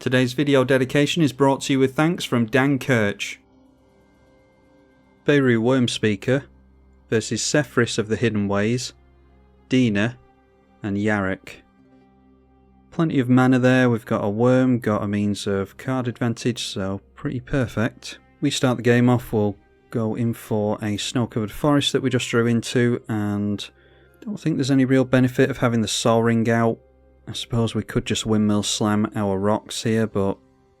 Today's video dedication is brought to you with thanks from Dan Kirch. Beirut Wormspeaker versus Sefris of the Hidden Ways, Dina and Yarok. Plenty of mana there, we've got a worm, got a means of card advantage, so pretty perfect. We start the game off, we'll go in for a snow-covered forest that we just drew into, and don't think there's any real benefit of having the Sol Ring out. I suppose we could just windmill slam our rocks here, but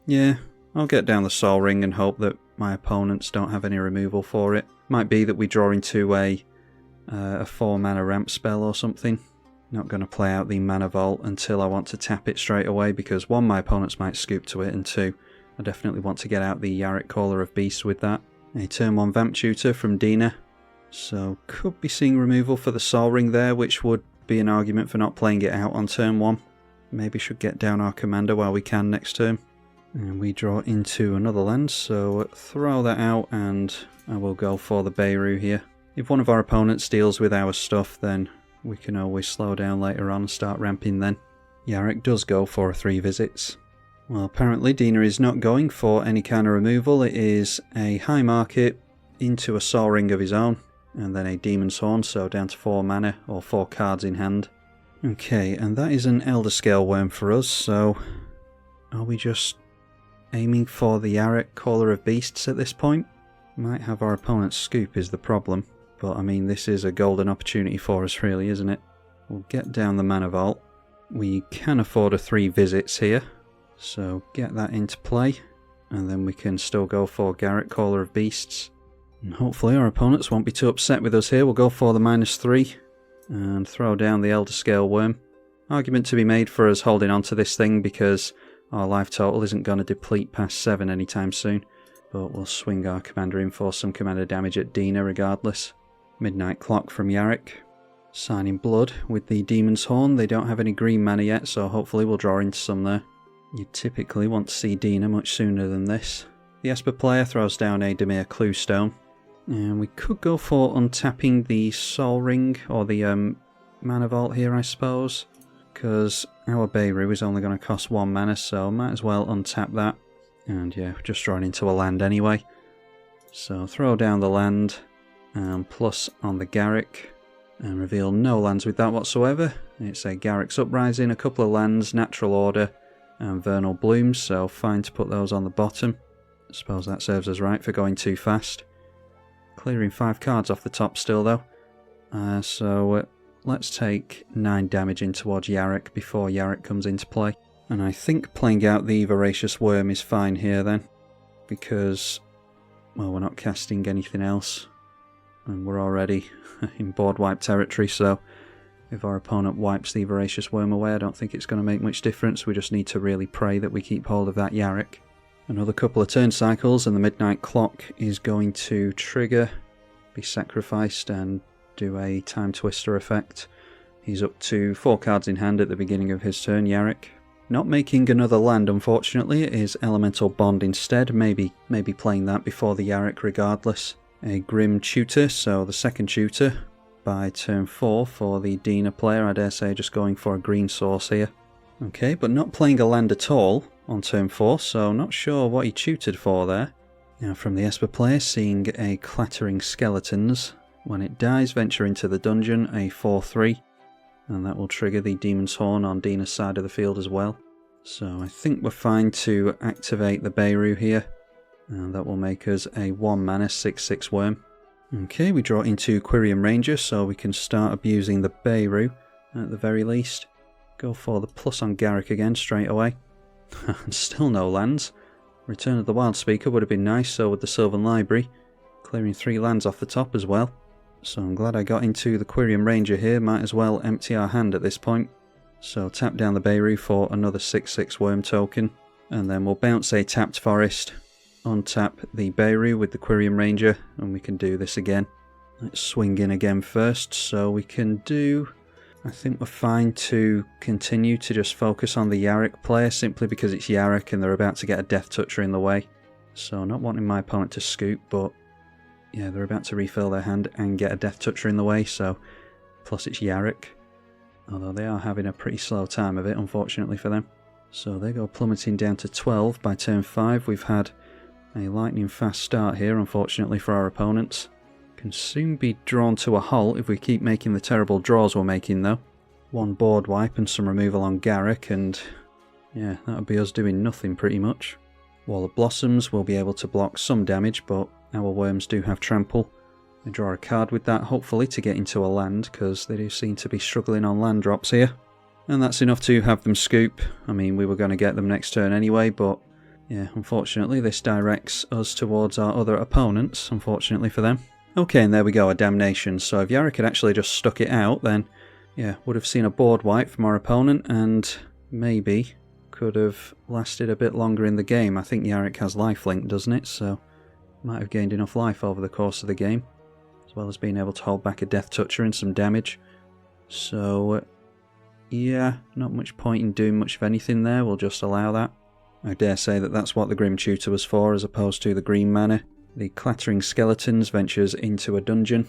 yeah, I'll get down the Sol Ring and hope that my opponents don't have any removal for it. Might be that we draw into a 4 mana ramp spell or something. Not going to play out the mana vault until I want to tap it straight away, because 1, my opponents might scoop to it, and 2, I definitely want to get out the Yarok Caller of Beasts with that. A turn 1 Vamp Tutor from Dina, so could be seeing removal for the Sol Ring there, which would be an argument for not playing it out on turn 1. Maybe should get down our commander while we can next turn. And we draw into another land, so throw that out and I will go for the Beirut here. If one of our opponents deals with our stuff, then we can always slow down later on and start ramping then. Yarok does go for 3 visits. Well, apparently Dina is not going for any kind of removal. It is a high market into a Sol Ring of his own, and then a Demon's Horn, so down to 4 mana, or 4 cards in hand. Okay, and that is an Elder Scale Worm for us, so are we just aiming for the Yarok Caller of Beasts at this point? Might have our opponent's scoop is the problem, but I mean this is a golden opportunity for us really, isn't it? We'll get down the mana vault. We can afford a 3 visits here, so get that into play, and then we can still go for Yarok Caller of Beasts. And hopefully our opponents won't be too upset with us here. We'll go for the -3 and throw down the Elder Scale Worm. Argument to be made for us holding on to this thing because our life total isn't going to deplete past 7 anytime soon. But we'll swing our commander in for some commander damage at Dina regardless. Midnight Clock from Yarok. Signing Blood with the Demon's Horn. They don't have any green mana yet, so hopefully we'll draw into some there. You typically want to see Dina much sooner than this. The Esper player throws down a Dimir Cluestone. And we could go for untapping the Sol Ring, or the mana vault here I suppose, because our Beirut is only going to cost 1 mana, so might as well untap that. And yeah, we're just drawing into a land anyway. So throw down the land, and plus on the Yarok, and reveal no lands with that whatsoever. It's a Garruk's Uprising, a couple of lands, Natural Order, and Vernal Blooms, so fine to put those on the bottom. I suppose that serves us right for going too fast. Clearing 5 cards off the top still though. So let's take 9 damage in towards Yarok before Yarok comes into play. And I think playing out the Voracious Worm is fine here then, because, well, we're not casting anything else. And we're already in board wipe territory, so if our opponent wipes the Voracious Worm away, I don't think it's going to make much difference. We just need to really pray that we keep hold of that Yarok. Another couple of turn cycles and the Midnight Clock is going to trigger, be sacrificed and do a Time Twister effect. He's up to 4 cards in hand at the beginning of his turn, Yarok. Not making another land unfortunately, it is Elemental Bond instead, maybe playing that before the Yarok regardless. A Grim Tutor, so the second tutor by turn 4 for the Dina player, I dare say just going for a green source here. Okay, but not playing a land at all on turn 4, so not sure what he tutored for there. Now from the Esper player, seeing a Clattering Skeletons. When it dies, venture into the dungeon, a 4/3, and that will trigger the Demon's Horn on Dina's side of the field as well. So I think we're fine to activate the Beirut here, and that will make us a 1 mana 6/6 worm. Okay, we draw into Quirion Ranger, so we can start abusing the Beirut at the very least. Go for the plus on Yarok again straight away. Still no lands. Return of the Wildspeaker would have been nice, so would the Sylvan Library. Clearing 3 lands off the top as well. So I'm glad I got into the Quirion Ranger here, might as well empty our hand at this point. So tap down the Beirut for another 6/6 worm token, and then we'll bounce a tapped forest, untap the Beirut with the Quirion Ranger, and we can do this again. Let's swing in again first, so we can do... I think we're fine to continue to just focus on the Yarok player, simply because it's Yarok and they're about to get a Death Toucher in the way. So not wanting my opponent to scoop, but yeah, they're about to refill their hand and get a Death Toucher in the way, so plus it's Yarok. Although they are having a pretty slow time of it, unfortunately for them. So they go plummeting down to 12 by turn 5. We've had a lightning fast start here, unfortunately for our opponents. Can soon be drawn to a halt if we keep making the terrible draws we're making though. One board wipe and some removal on Yarok, and yeah, that'll be us doing nothing pretty much. Wall of Blossoms will be able to block some damage, but our worms do have trample. They draw a card with that, hopefully to get into a land, because they do seem to be struggling on land drops here. And that's enough to have them scoop. I mean, we were going to get them next turn anyway, but yeah, unfortunately this directs us towards our other opponents, unfortunately for them. Okay, and there we go, a damnation. So if Yarok had actually just stuck it out, then yeah, would have seen a board wipe from our opponent, and maybe could have lasted a bit longer in the game. I think Yarok has lifelink, doesn't it? So might have gained enough life over the course of the game, as well as being able to hold back a Death Toucher and some damage. So yeah, not much point in doing much of anything there, we'll just allow that. I dare say that that's what the Grim Tutor was for, as opposed to the green mana. The Clattering Skeletons ventures into a dungeon,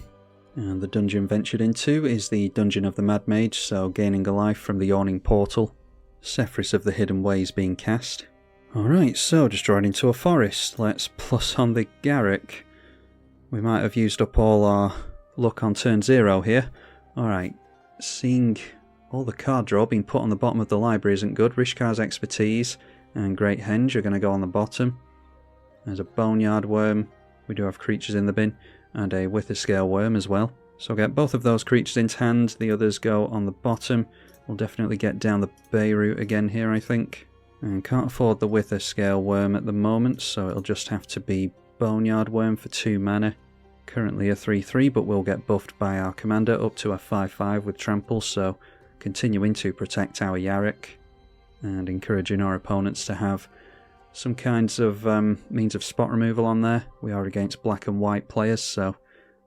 and the dungeon ventured into is the Dungeon of the Mad Mage, so gaining a life from the Yawning Portal. Sefris of the Hidden Ways being cast. Alright, so just drawing into a forest. Let's plus on the Yarok. We might have used up all our luck on turn 0 here. Alright, seeing all the card draw being put on the bottom of the library isn't good. Rishkar's Expertise and Great Henge are going to go on the bottom. There's a Boneyard Worm, we do have creatures in the bin, and a Witherscale Worm as well. So I'll get both of those creatures into hand, the others go on the bottom. We'll definitely get down the Bay route again here, I think. And can't afford the Witherscale Worm at the moment, so it'll just have to be Boneyard Worm for 2 mana. Currently a 3-3, but we'll get buffed by our commander up to a 5-5 with trample, so continuing to protect our Yarok and encouraging our opponents to have some kinds of means of spot removal on there. We are against black and white players, so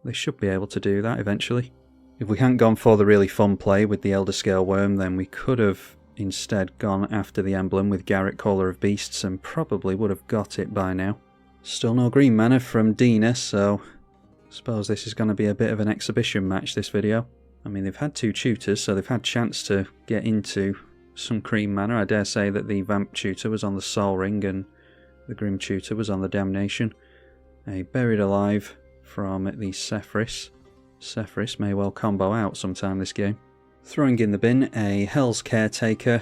they should be able to do that eventually. If we hadn't gone for the really fun play with the Elder Scale Worm, then we could have instead gone after the emblem with Yarok, Caller of Beasts, and probably would have got it by now. Still no green mana from Dina, so I suppose this is going to be a bit of an exhibition match, this video. I mean, they've had 2 tutors, so they've had chance to get into some green mana. I dare say that the Vamp Tutor was on the Sol Ring and the Grim Tutor was on the Damnation. A Buried Alive from the Sefris. Sefris may well combo out sometime this game. Throwing in the bin a Hell's Caretaker,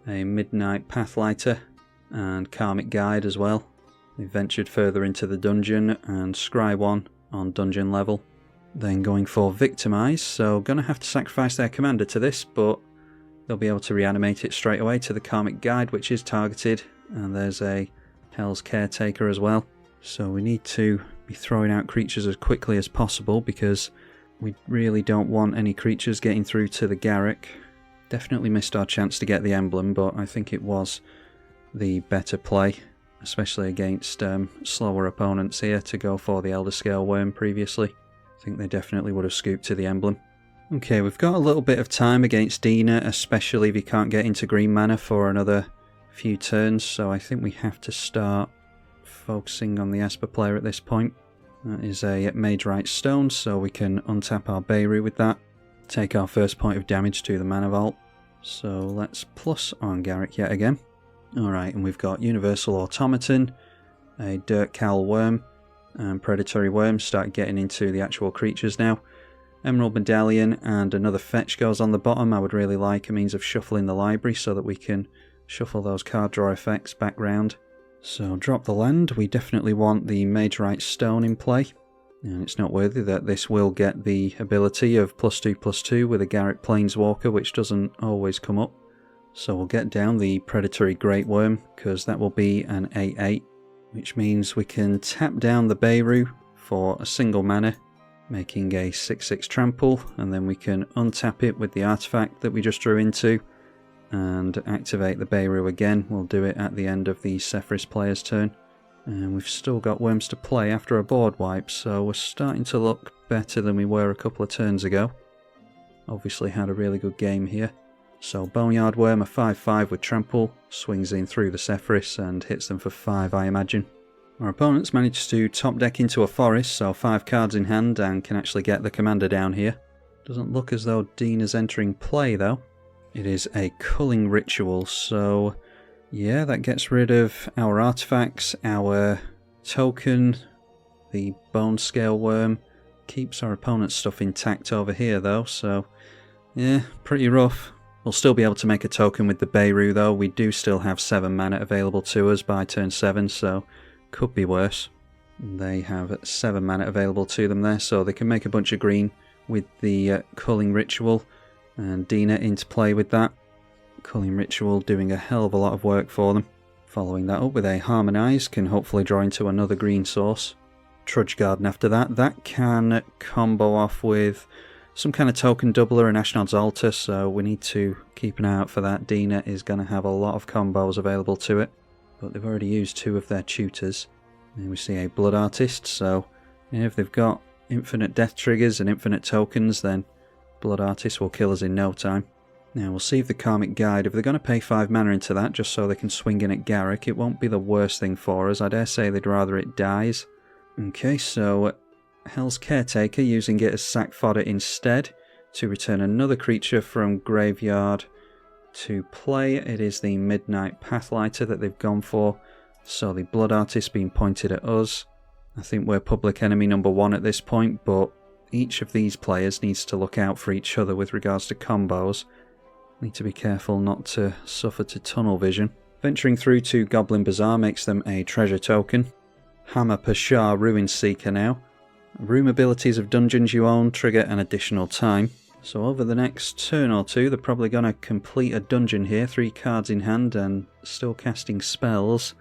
a Midnight Pathlighter, and Karmic Guide as well. They ventured further into the dungeon and scry 1 on dungeon level. Then going for Victimize, so going to have to sacrifice their commander to this, but they'll be able to reanimate it straight away to the Karmic Guide, which is targeted, and there's a Hell's Caretaker as well. So we need to be throwing out creatures as quickly as possible, because we really don't want any creatures getting through to the Yarok. Definitely missed our chance to get the emblem, but I think it was the better play, especially against slower opponents here, to go for the Elder Scale Worm previously. I think they definitely would have scooped to the emblem. Okay, we've got a little bit of time against Dina, especially if he can't get into green mana for another few turns, so I think we have to start focusing on the Esper player at this point. That is a Mage Right Stone, so we can untap our Beirut with that. Take our first point of damage to the Mana Vault. So let's plus on Yarok yet again. Alright, and we've got Universal Automaton, a Dirt Cowl Worm, and Predatory Worm. Start getting into the actual creatures now. Emerald Medallion and another fetch goes on the bottom. I would really like a means of shuffling the library so that we can shuffle those card draw effects back round. So drop the land. We definitely want the Mage Right Stone in play. And it's noteworthy that this will get the ability of +2/+2 with a Garrett Planeswalker, which doesn't always come up. So we'll get down the Predatory Great Worm, because that will be an 8/8, which means we can tap down the Beirut for a single mana, making a 6/6 trample, and then we can untap it with the artifact that we just drew into and activate the Beirut again. We'll do it at the end of the Sefris player's turn. And we've still got worms to play after a board wipe, so we're starting to look better than we were a couple of turns ago. Obviously had a really good game here. So Boneyard Worm, a 5/5 with trample, swings in through the Sefris and hits them for 5, I imagine. Our opponents managed to top deck into a forest, so 5 cards in hand, and can actually get the commander down here. Doesn't look as though Dina's entering play though. It is a culling ritual, so yeah, that gets rid of our artifacts, our token, the bone scale worm. Keeps our opponent's stuff intact over here though, so yeah, pretty rough. We'll still be able to make a token with the Beirut though. We do still have 7 mana available to us by turn 7, so could be worse. They have 7 mana available to them there, so they can make a bunch of green with the culling ritual, and Dina into play with that. Culling ritual doing a hell of a lot of work for them. Following that up with a harmonise, can hopefully draw into another green source. Trudge Garden after that. That can combo off with some kind of token doubler and Ashnod's Altar, so we need to keep an eye out for that. Dina is going to have a lot of combos available to it, but they've already used 2 of their tutors. And we see a Blood Artist, so yeah, if they've got infinite death triggers and infinite tokens, then Blood Artist will kill us in no time. Now we'll see if the Karmic Guide, if they're going to pay 5 mana into that just so they can swing in at Yarok, it won't be the worst thing for us. I dare say they'd rather it dies. Okay, so Hell's Caretaker, using it as sack fodder instead to return another creature from graveyard to play. It is the Midnight Pathlighter that they've gone for, so the Blood Artist being pointed at us. I think we're public enemy number 1 at this point, but each of these players needs to look out for each other with regards to combos. Need to be careful not to suffer to tunnel vision. Venturing through to Goblin Bazaar makes them a treasure token. Hammer Pashar Ruin Seeker now. Room abilities of dungeons you own trigger an additional time. So over the next turn or 2 they're probably going to complete a dungeon here, 3 cards in hand and still casting spells.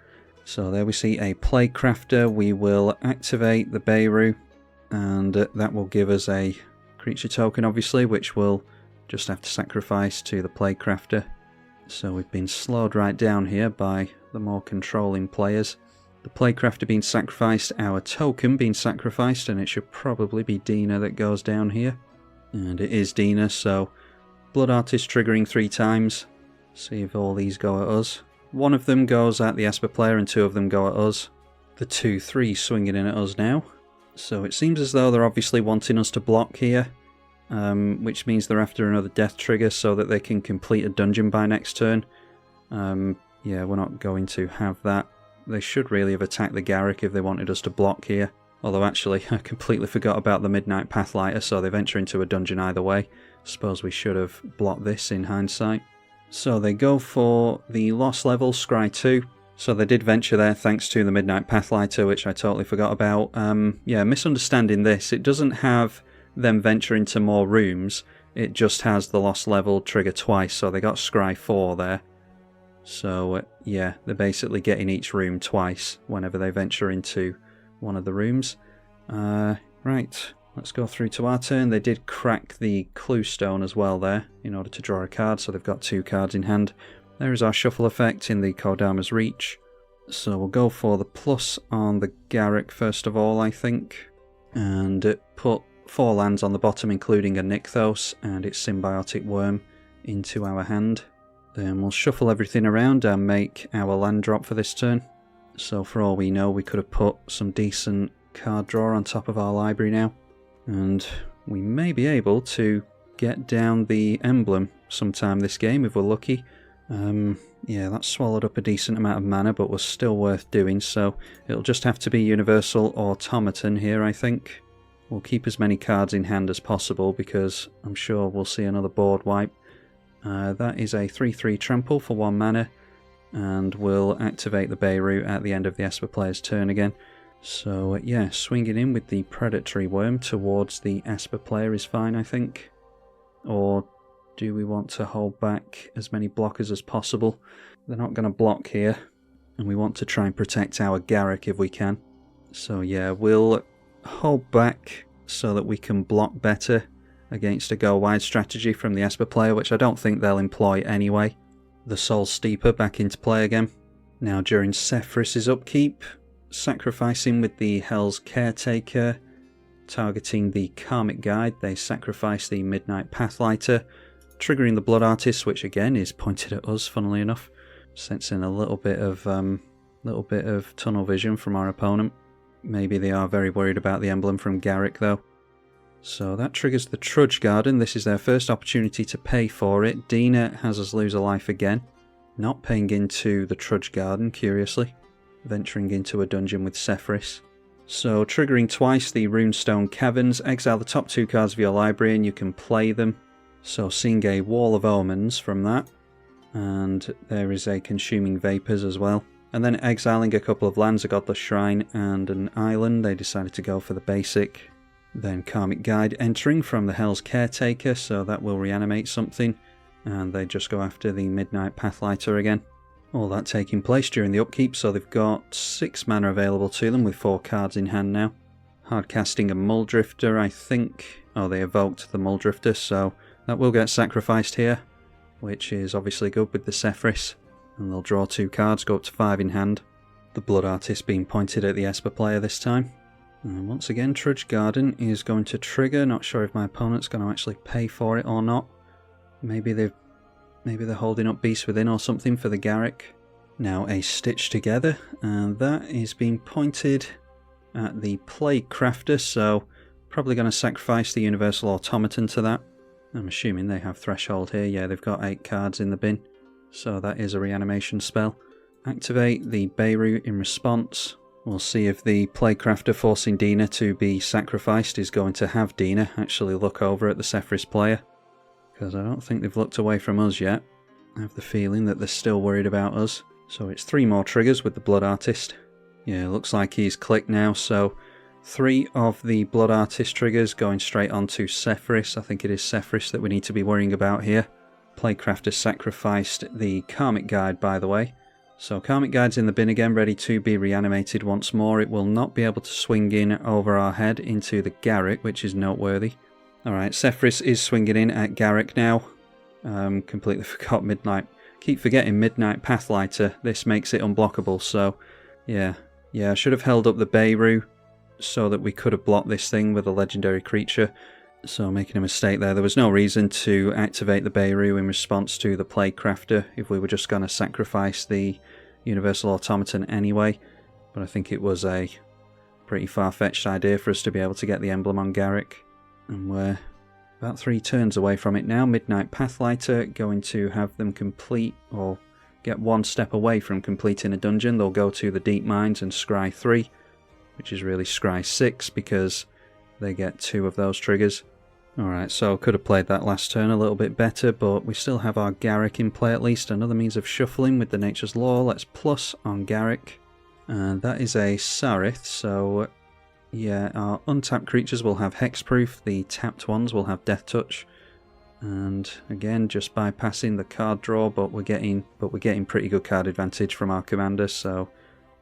So there we see a Plaguecrafter. We will activate the Beirut, and that will give us a creature token obviously, which we'll just have to sacrifice to the Plaguecrafter. So we've been slowed right down here by the more controlling players. The Plaguecrafter being sacrificed, our token being sacrificed, and it should probably be Dina that goes down here. And it is Dina, so Blood Artist triggering 3 times. See if all these go at us. 1 of them goes at the Esper player and 2 of them go at us. The 2-3 swinging in at us now. So it seems as though they're obviously wanting us to block here, which means they're after another death trigger so that they can complete a dungeon by next turn. Yeah, we're not going to have that. They should really have attacked the Yarok if they wanted us to block here. Although actually, I completely forgot about the Midnight Pathlighter, so they venture into a dungeon either way. Suppose we should have blocked this in hindsight. So they go for the Lost Level, Scry 2. So they did venture there thanks to the Midnight Pathlighter, which I totally forgot about. Yeah, misunderstanding this. It doesn't have them venture into more rooms. It just has the Lost Level trigger twice, so they got Scry 4 there. So yeah, they're basically getting each room twice whenever they venture into one of the rooms. Right, let's go through to our turn. They did crack the Clue Stone as well there in order to draw a card, so they've got 2 cards in hand. There is our shuffle effect in the Kodama's Reach. So we'll go for the plus on the Yarok first of all, I think. And put 4 lands on the bottom, including a Nykthos and its Symbiotic Worm, into our hand. Then we'll shuffle everything around and make our land drop for this turn. So for all we know, we could have put some decent card draw on top of our library now. And we may be able to get down the emblem sometime this game if we're lucky. Yeah, that swallowed up a decent amount of mana, but was still worth doing, so it'll just have to be Universal Automaton here, I think. We'll keep as many cards in hand as possible, because I'm sure we'll see another board wipe. That is a 3-3 trample for 1 mana, and we'll activate the Beirut at the end of the Esper player's turn again. So yeah, swinging in with the Predatory Worm towards the Esper player is fine, I think. Or do we want to hold back as many blockers as possible? They're not going to block here, and we want to try and protect our Yarok if we can. So yeah, we'll hold back so that we can block better against a go wide strategy from the Esper player, which I don't think they'll employ anyway. The Soul Steeper back into play again. Now during Sefris' upkeep, sacrificing with the Hell's Caretaker, targeting the Karmic Guide, they sacrifice the Midnight Pathlighter, triggering the Blood Artist, which again is pointed at us, funnily enough, sensing a little bit of tunnel vision from our opponent. Maybe they are very worried about the emblem from Yarok though. So that triggers the Trudge Garden. This is their first opportunity to pay for it. Dina has us lose a life again. Not paying into the Trudge Garden, curiously. Venturing into a dungeon with Sefris. So triggering twice the Runestone Caverns. Exile the top 2 cards of your library and you can play them. So seeing a Wall of Omens from that. And there is a Consuming Vapours as well. And then exiling a couple of lands, a Godless Shrine and an island. They decided to go for the basic. Then Karmic Guide entering from the Hell's Caretaker, so that will reanimate something. And they just go after the Midnight Pathlighter again. All that taking place during the upkeep, so they've got 6 mana available to them with 4 cards in hand now. Hardcasting a Muldrifter, I think. Oh, they evoked the Muldrifter, so that will get sacrificed here. Which is obviously good with the Sefris. And they'll draw 2 cards, go up to 5 in hand. The Blood Artist being pointed at the Esper player this time. And once again, Trudge Garden is going to trigger. Not sure if my opponent's going to actually pay for it or not. Maybe they're holding up Beast Within or something for the Yarok. Now a Stitch Together, and that is being pointed at the Plague Crafter, so probably going to sacrifice the Universal Automaton to that. I'm assuming they have Threshold here. Yeah, they've got 8 cards in the bin, so that is a reanimation spell. Activate the Beirut in response. We'll see if the Plaguecrafter forcing Dina to be sacrificed is going to have Dina actually look over at the Sefris player. Because I don't think they've looked away from us yet. I have the feeling that they're still worried about us. So it's 3 more triggers with the Blood Artist. Yeah, looks like he's clicked now, so 3 of the Blood Artist triggers going straight onto Sefris. I think it is Sefris that we need to be worrying about here. Plaguecrafter sacrificed the Karmic Guide, by the way. So Karmic Guide's in the bin again, ready to be reanimated once more. It will not be able to swing in over our head into the Yarok, which is noteworthy. Alright, Sefris is swinging in at Yarok now. Completely forgot Midnight. Keep forgetting Midnight Pathlighter. This makes it unblockable, so yeah. Yeah, I should have held up the Beirut so that we could have blocked this thing with a legendary creature. So making a mistake there. There was no reason to activate the Beirut in response to the Plaguecrafter if we were just going to sacrifice the Universal Automaton anyway. But I think it was a pretty far-fetched idea for us to be able to get the emblem on Yarok. And we're about 3 turns away from it now. Midnight Pathlighter going to have them complete, or get 1 step away from completing a dungeon. They'll go to the Deep Mines and scry 3, which is really scry 6 because they get 2 of those triggers. Alright, so could have played that last turn a little bit better, but we still have our Yarok in play at least. Another means of shuffling with the Nature's Law. Let's plus on Yarok. And that is a Sarith, so yeah, our untapped creatures will have Hexproof, the tapped ones will have Death Touch. And again, just bypassing the card draw, but we're getting pretty good card advantage from our commander, so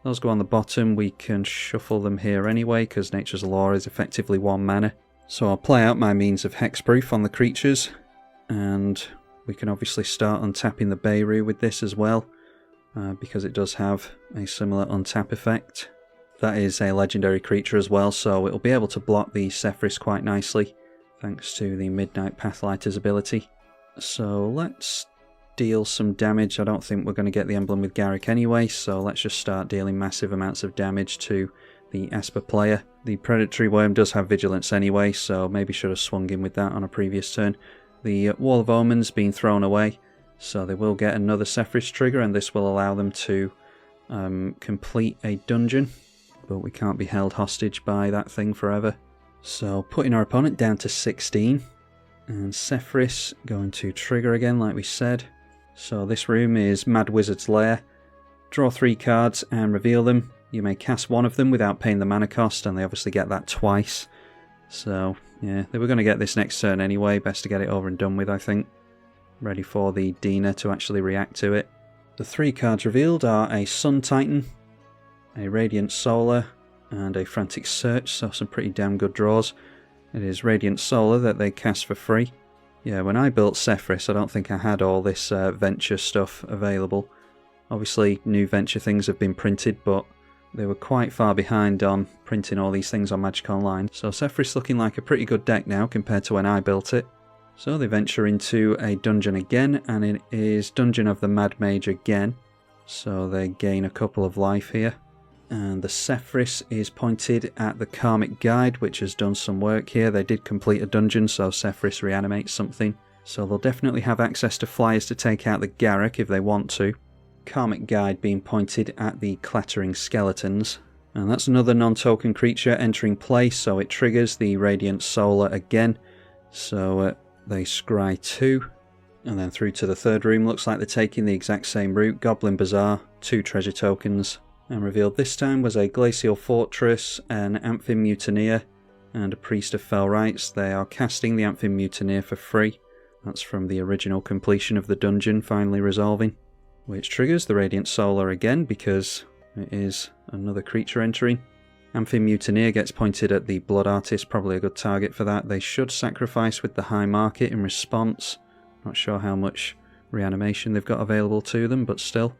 those go on the bottom. We can shuffle them here anyway, because Nature's Law is effectively 1 mana. So I'll play out my means of Hexproof on the creatures, and we can obviously start untapping the Beirut with this as well, because it does have a similar untap effect. That is a legendary creature as well, so it'll be able to block the Sefris quite nicely, thanks to the Midnight Pathlighter's ability. So let's deal some damage. I don't think we're going to get the emblem with Yarok anyway, so let's just start dealing massive amounts of damage to the Esper player. The Predatory Worm does have Vigilance anyway, so maybe should have swung in with that on a previous turn. The Wall of Omens being thrown away, so they will get another Sefris trigger, and this will allow them to complete a dungeon, but we can't be held hostage by that thing forever. So putting our opponent down to 16, and Sefris going to trigger again like we said. So this room is Mad Wizard's Lair. Draw 3 cards and reveal them. You may cast 1 of them without paying the mana cost, and they obviously get that twice. So yeah, they were going to get this next turn anyway, best to get it over and done with, I think. Ready for the Dina to actually react to it. The 3 cards revealed are a Sun Titan, a Radiant Solar, and a Frantic Search, so some pretty damn good draws. It is Radiant Solar that they cast for free. Yeah, when I built Sefris, I don't think I had all this Venture stuff available. Obviously, new Venture things have been printed, but they were quite far behind on printing all these things on Magic Online. So Sefris looking like a pretty good deck now compared to when I built it. So they venture into a dungeon again, and it is Dungeon of the Mad Mage again. So they gain a couple of life here. And the Sefris is pointed at the Karmic Guide, which has done some work here. They did complete a dungeon, so Sefris reanimates something. So they'll definitely have access to flyers to take out the Yarok if they want to. Karmic Guide being pointed at the Clattering Skeletons. And that's another non-token creature entering play, so it triggers the Radiant Solar again. So they scry 2. And then through to the third room, looks like they're taking the exact same route. Goblin Bazaar, 2 treasure tokens. And revealed this time was a Glacial Fortress, an Amphib Mutineer, and a Priest of Fell Rites. They are casting the Amphib Mutineer for free. That's from the original completion of the dungeon finally resolving. Which triggers the Radiant Solar again because it is another creature entering. Amphib Mutineer gets pointed at the Blood Artist, probably a good target for that. They should sacrifice with the High Market in response. Not sure how much reanimation they've got available to them, but still.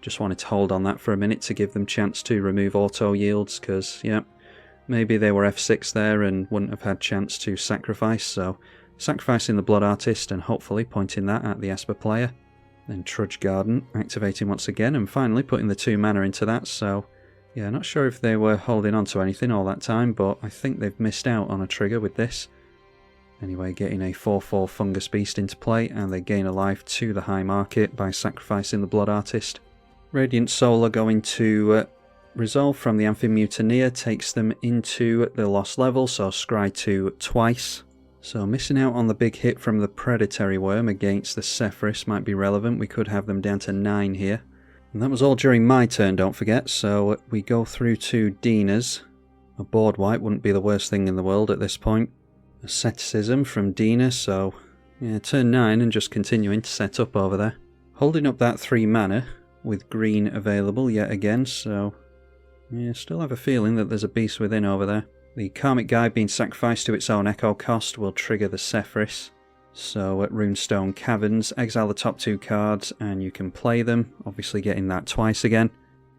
Just wanted to hold on that for a minute to give them chance to remove auto yields, because, yeah, maybe they were F6 there and wouldn't have had chance to sacrifice, so sacrificing the Blood Artist and hopefully pointing that at the Esper player. Then Trudge Garden activating once again and finally putting the 2 mana into that, so yeah, not sure if they were holding on to anything all that time, but I think they've missed out on a trigger with this. Anyway, getting a 4/4 Fungus Beast into play, and they gain a life to the High Market by sacrificing the Blood Artist. Radiant Solar going to resolve from the Amphib Mutineer, takes them into the lost level, so scry 2 twice. So missing out on the big hit from the Predatory Worm against the Sefris might be relevant. We could have them down to 9 here. And that was all during my turn, don't forget, so we go through to Dina's. A board wipe wouldn't be the worst thing in the world at this point. Asceticism from Dina, so yeah, turn 9 and just continuing to set up over there. Holding up that 3 mana with green available yet again, so yeah, still have a feeling that there's a beast within over there. The Karmic Guide being sacrificed to its own echo cost will trigger the Sefris. So at Runestone Caverns, exile the top 2 cards and you can play them, obviously getting that twice again.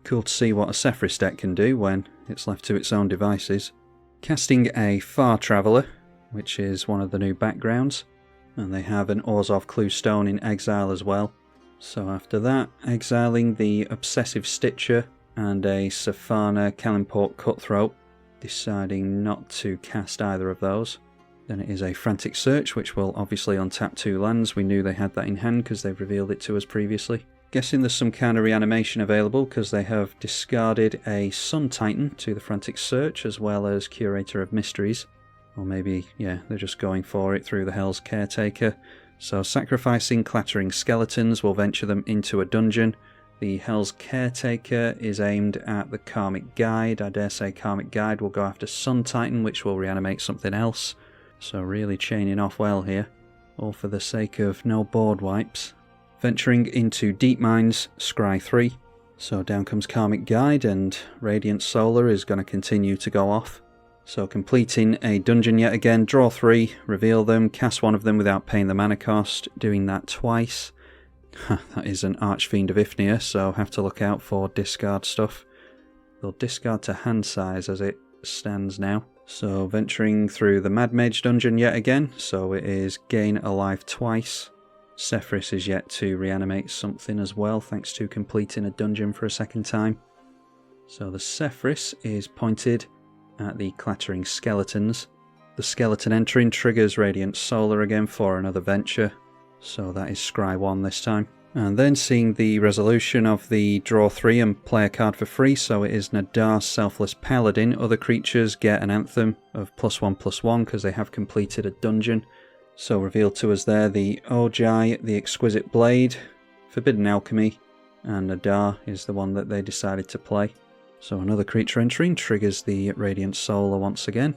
Cool to see what a Sefris deck can do when it's left to its own devices. Casting a Far Traveller, which is one of the new backgrounds, and they have an Orzhov Cluestone in exile as well. So after that, exiling the Obsessive Stitcher and a Safana Kalimport Cutthroat, deciding not to cast either of those. Then it is a Frantic Search, which will obviously untap 2 lands. We knew they had that in hand because they've revealed it to us previously. Guessing there's some kind of reanimation available because they have discarded a Sun Titan to the Frantic Search as well as Curator of Mysteries. Or maybe, yeah, they're just going for it through the Hell's Caretaker. So sacrificing Clattering Skeletons will venture them into a dungeon. The Hell's Caretaker is aimed at the Karmic Guide. I dare say Karmic Guide will go after Sun Titan, which will reanimate something else. So really chaining off well here. All for the sake of no board wipes. Venturing into Deep Mines, scry 3. So down comes Karmic Guide and Radiant Solar is going to continue to go off. So completing a dungeon yet again, draw 3, reveal them, cast one of them without paying the mana cost, doing that twice. That is an Archfiend of Ifnir, so have to look out for discard stuff. They'll discard to hand size as it stands now. So venturing through the Mad Mage dungeon yet again, so it is gain a life twice. Sefris is yet to reanimate something as well, thanks to completing a dungeon for a second time. So the Sefris is pointed at the Clattering Skeletons. The skeleton entering triggers Radiant Solar again for another venture, so that is scry 1 this time. And then seeing the resolution of the draw 3 and play a card for free, so it is Nadar's Selfless Paladin. Other creatures get an anthem of +1/+1 because they have completed a dungeon. So revealed to us there the Ojai, the Exquisite Blade, Forbidden Alchemy, and Nadar is the one that they decided to play. So another creature entering triggers the Radiant Solar once again.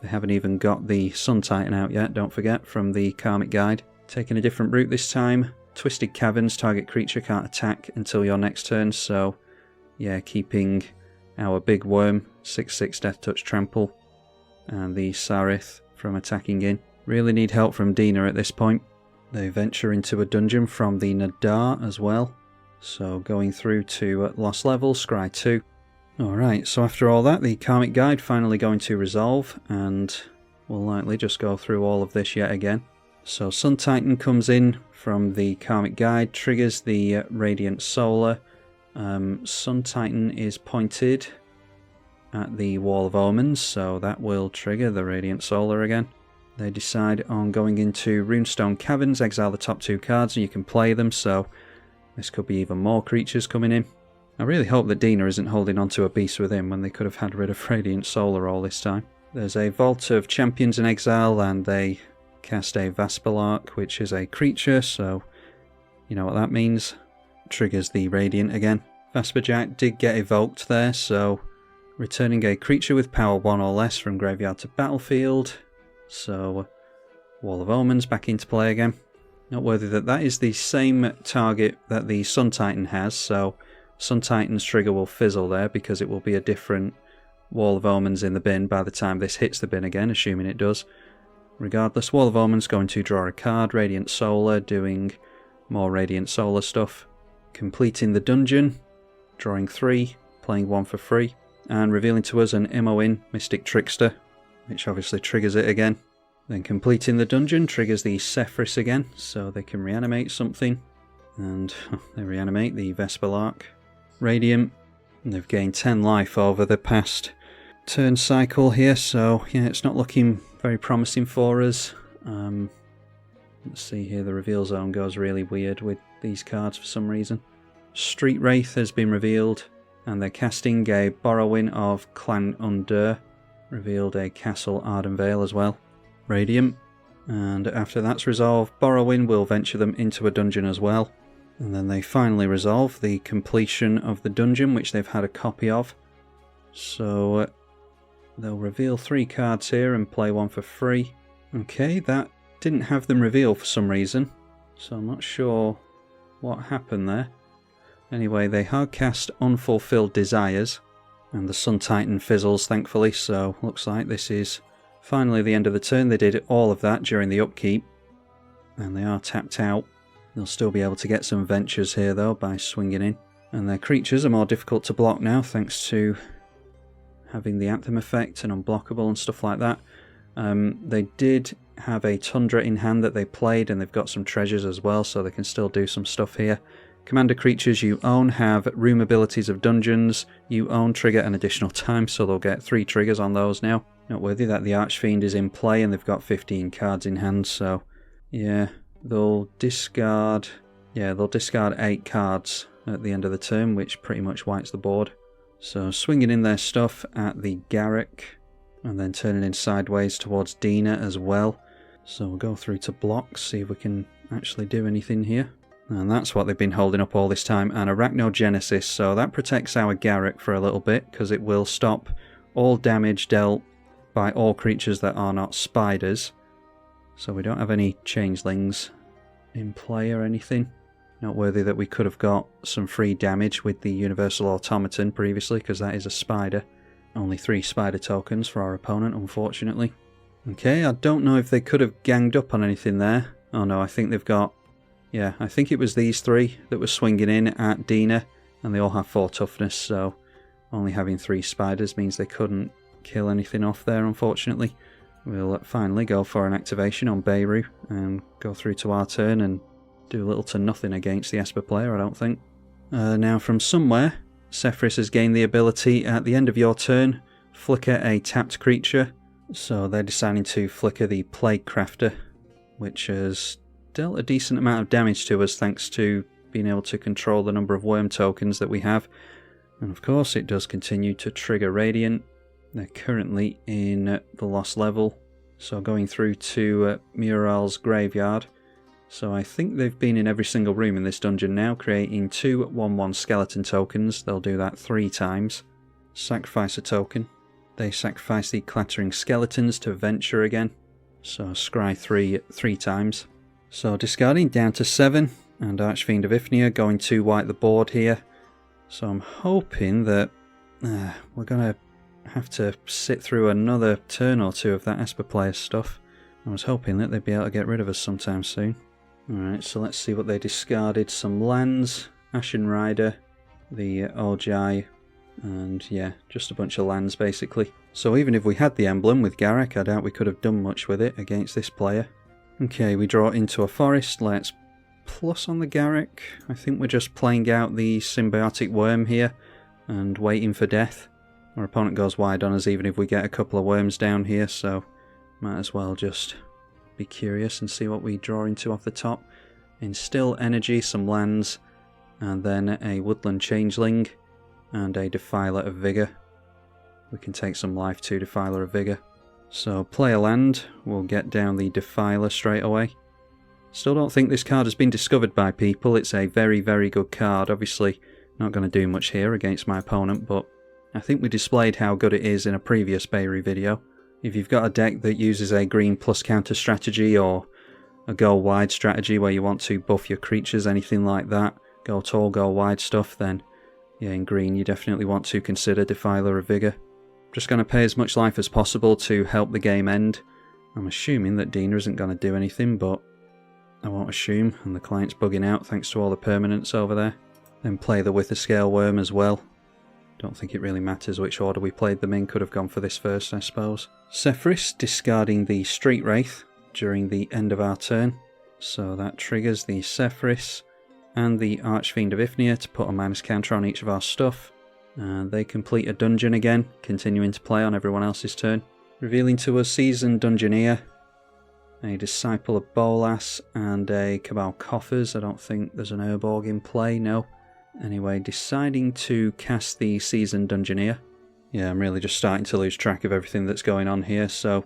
They haven't even got the Sun Titan out yet, don't forget, from the Karmic Guide. Taking a different route this time. Twisted Caverns, target creature can't attack until your next turn, so yeah, keeping our big worm, 6/6 Death Touch Trample, and the Sarith from attacking in. Really need help from Dina at this point. They venture into a dungeon from the Nadar as well, so going through to lost level, scry 2. Alright, so after all that, the Karmic Guide finally going to resolve, and we'll likely just go through all of this yet again. So Sun Titan comes in from the Karmic Guide, triggers the Radiant Solar. Sun Titan is pointed at the Wall of Omens, so that will trigger the Radiant Solar again. They decide on going into Runestone Caverns, exile the top 2 cards, and you can play them, so this could be even more creatures coming in. I really hope that Dina isn't holding on to a Beast Within when they could have had rid of Radiant Solar all this time. There's a Vault of Champions in exile, and they cast a Vaspelark, which is a creature, so you know what that means. Triggers the Radiant again. Vasperjack did get evoked there, so returning a creature with power 1 or less from graveyard to battlefield. So Wall of Omens back into play again. Noteworthy that that is the same target that the Sun Titan has, so Sun Titan's trigger will fizzle there because it will be a different Wall of Omens in the bin by the time this hits the bin again, assuming it does. Regardless, Wall of Omens going to draw a card, Radiant Solar, doing more Radiant Solar stuff. Completing the dungeon, drawing 3, playing 1 for free, and revealing to us an Imoin Mystic Trickster, which obviously triggers it again. Then completing the dungeon triggers the Sefris again, so they can reanimate something, and they reanimate the Vesperlark. Radiant, and they've gained 10 life over the past turn cycle here, so yeah, it's not looking very promising for us. Let's see here, the reveal zone goes really weird with these cards for some reason. Street Wraith has been revealed, and they're casting a Borrowing of Clan Undur. Revealed a Castle Ardenvale as well. Radiant, and after that's resolved, Borrowing will venture them into a dungeon as well. And then they finally resolve the completion of the dungeon, which they've had a copy of. So they'll reveal 3 cards here and play 1 for free. Okay, that didn't have them reveal for some reason, so I'm not sure what happened there. Anyway, they hard cast Unfulfilled Desires, and the Sun Titan fizzles thankfully, so looks like this is finally the end of the turn. They did all of that during the upkeep, and they are tapped out. They'll still be able to get some ventures here though by swinging in. And their creatures are more difficult to block now thanks to having the Anthem effect and unblockable and stuff like that. They did have a Tundra in hand that they played, and they've got some treasures as well, so they can still do some stuff here. Commander creatures you own have room abilities of dungeons. You own trigger an additional time, so they'll get 3 triggers on those now. Noteworthy that the Archfiend is in play and they've got 15 cards in hand, so yeah, they'll discard 8 cards at the end of the turn, which pretty much wipes the board. So swinging in their stuff at the Yarok, and then turning in sideways towards Dina as well. So we'll go through to blocks, see if we can actually do anything here. And that's what they've been holding up all this time, an Arachnogenesis, so that protects our Yarok for a little bit, because it will stop all damage dealt by all creatures that are not spiders. So we don't have any changelings in play or anything. Noteworthy that we could have got some free damage with the Universal Automaton previously, because that is a spider. Only 3 spider tokens for our opponent, unfortunately. Okay, I don't know if they could have ganged up on anything there. Oh no, I think they've got... Yeah, I think it was these 3 that were swinging in at Dina, and they all have 4 toughness, so only having 3 spiders means they couldn't kill anything off there, unfortunately. We'll finally go for an activation on Beirut and go through to our turn and do little to nothing against the Esper player, I don't think. Now from somewhere, Sefris has gained the ability at the end of your turn, flicker a tapped creature. So they're deciding to flicker the Plague Crafter, which has dealt a decent amount of damage to us thanks to being able to control the number of worm tokens that we have. And of course it does continue to trigger Radiant. They're currently in the lost level, so going through to Mural's graveyard. So I think they've been in every single room in this dungeon now, creating 2 1/1 skeleton tokens. They'll do that 3 times. Sacrifice a token. They sacrifice the clattering skeletons to venture again. So scry 3 times. So discarding down to 7, and Archfiend of Ifnir going to wipe the board here. So I'm hoping that we're going to have to sit through another turn or 2 of that Esper player stuff. I was hoping that they'd be able to get rid of us sometime soon. Alright, so let's see what they discarded. Some lands, Ashen Rider, the Ojai, and yeah, just a bunch of lands basically. So even if we had the emblem with Yarok, I doubt we could have done much with it against this player. Okay, we draw into a forest. Let's plus on the Yarok. I think we're just playing out the Symbiotic Worm here and waiting for death. Our opponent goes wide on us even if we get a couple of worms down here, so might as well just be curious and see what we draw into off the top. Instill Energy, some lands, and then a Woodland Changeling and a Defiler of Vigour. We can take some life to Defiler of Vigour. So play a land, we'll get down the Defiler straight away. Still don't think this card has been discovered by people. It's a very, very good card. Obviously not going to do much here against my opponent, but I think we displayed how good it is in a previous Bayru video. If you've got a deck that uses a green plus counter strategy or a go wide strategy where you want to buff your creatures, anything like that, go tall, go wide stuff, then yeah, in green you definitely want to consider Defiler of Vigour. Just going to pay as much life as possible to help the game end. I'm assuming that Dina isn't going to do anything, but I won't assume, and the client's bugging out thanks to all the permanents over there. Then play the Wither-Scale Worm as well. Don't think it really matters which order we played them in, could have gone for this first I suppose. Sefris discarding the Street Wraith during the end of our turn, so that triggers the Sefris and the Archfiend of Ifnir to put a minus counter on each of our stuff. And they complete a dungeon again, continuing to play on everyone else's turn. Revealing to us Seasoned Dungeoneer, a Disciple of Bolas, and a Cabal Coffers. I don't think there's an Urborg in play, no. Anyway, deciding to cast the Seasoned Dungeoneer. Yeah, I'm really just starting to lose track of everything that's going on here. So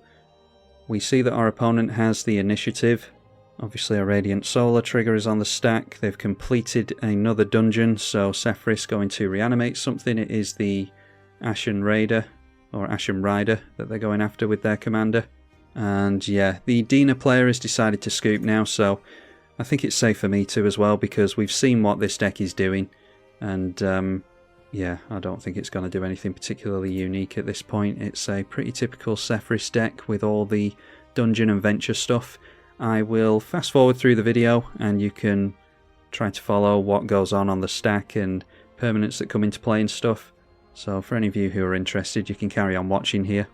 we see that our opponent has the initiative. Obviously a Radiant Solar trigger is on the stack. They've completed another dungeon, so Sefris going to reanimate something. It is the Ashen Raider, or Ashen Rider, that they're going after with their commander. And yeah, the Dina player has decided to scoop now, so I think it's safe for me to as well, because we've seen what this deck is doing. And yeah, I don't think it's going to do anything particularly unique at this point. It's a pretty typical Sefris deck with all the dungeon and venture stuff. I will fast forward through the video and you can try to follow what goes on the stack and permanents that come into play and stuff. So for any of you who are interested, you can carry on watching here.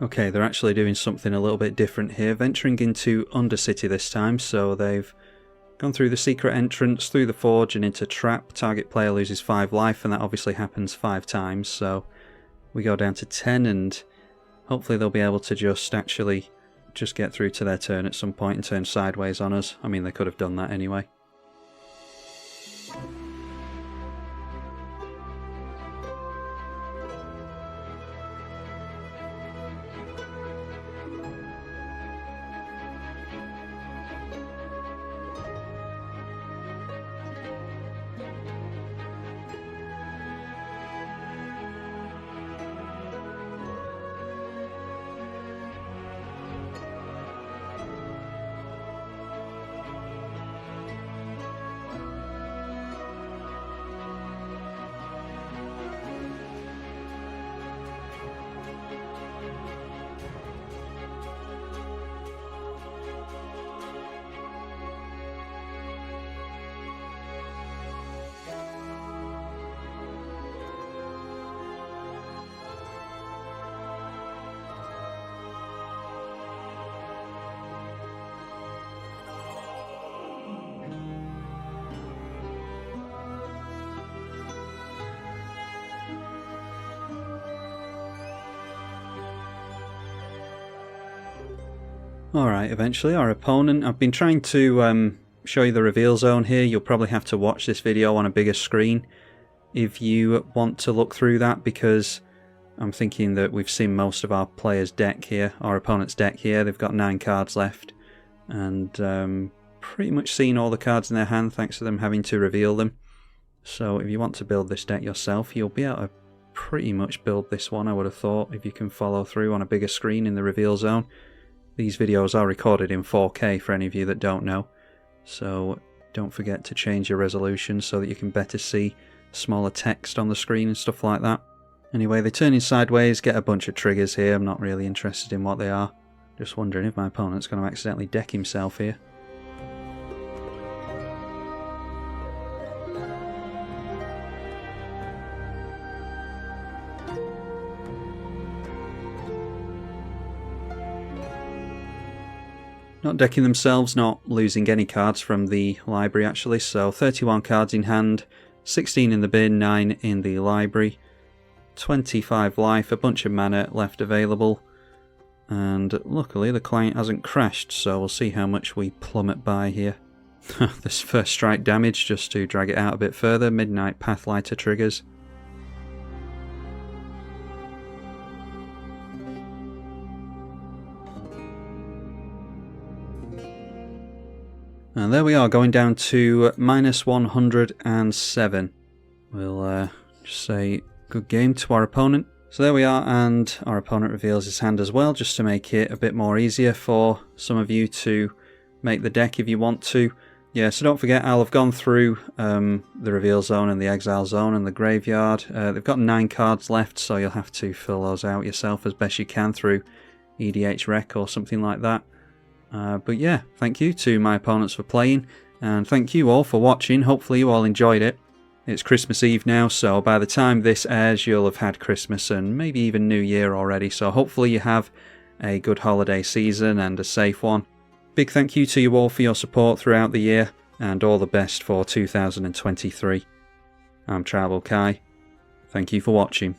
Okay, they're actually doing something a little bit different here, venturing into Undercity this time, so they've gone through the secret entrance, through the forge and into trap. Target player loses 5 life, and that obviously happens 5 times, so we go down to 10, and hopefully they'll be able to just get through to their turn at some point and turn sideways on us. I mean, they could have done that anyway. Alright, eventually our opponent. I've been trying to show you the reveal zone here. You'll probably have to watch this video on a bigger screen if you want to look through that, because I'm thinking that we've seen most of our players' deck here, our opponent's deck here. They've got 9 cards left, and pretty much seen all the cards in their hand thanks to them having to reveal them. So if you want to build this deck yourself, you'll be able to pretty much build this one, I would have thought, if you can follow through on a bigger screen in the reveal zone. These videos are recorded in 4K for any of you that don't know, so don't forget to change your resolution so that you can better see smaller text on the screen and stuff like that. Anyway, they turn in sideways, get a bunch of triggers here. I'm not really interested in what they are. Just wondering if my opponent's going to accidentally deck himself here. Not decking themselves, not losing any cards from the library actually, so 31 cards in hand, 16 in the bin, 9 in the library, 25 life, a bunch of mana left available, and luckily the client hasn't crashed, so we'll see how much we plummet by here. This first strike damage, just to drag it out a bit further, Midnight Pathlighter triggers. And there we are, going down to minus 107. We'll just say good game to our opponent. So there we are, and our opponent reveals his hand as well, just to make it a bit more easier for some of you to make the deck if you want to. Yeah, so don't forget, I'll have gone through the reveal zone and the exile zone and the graveyard. They've got 9 cards left, so you'll have to fill those out yourself as best you can through EDH Rec or something like that. But yeah, thank you to my opponents for playing, and thank you all for watching. Hopefully you all enjoyed it. It's Christmas Eve now, so by the time this airs you'll have had Christmas and maybe even New Year already, so hopefully you have a good holiday season and a safe one. Big thank you to you all for your support throughout the year, and all the best for 2023. I'm tribalkai. Thank you for watching.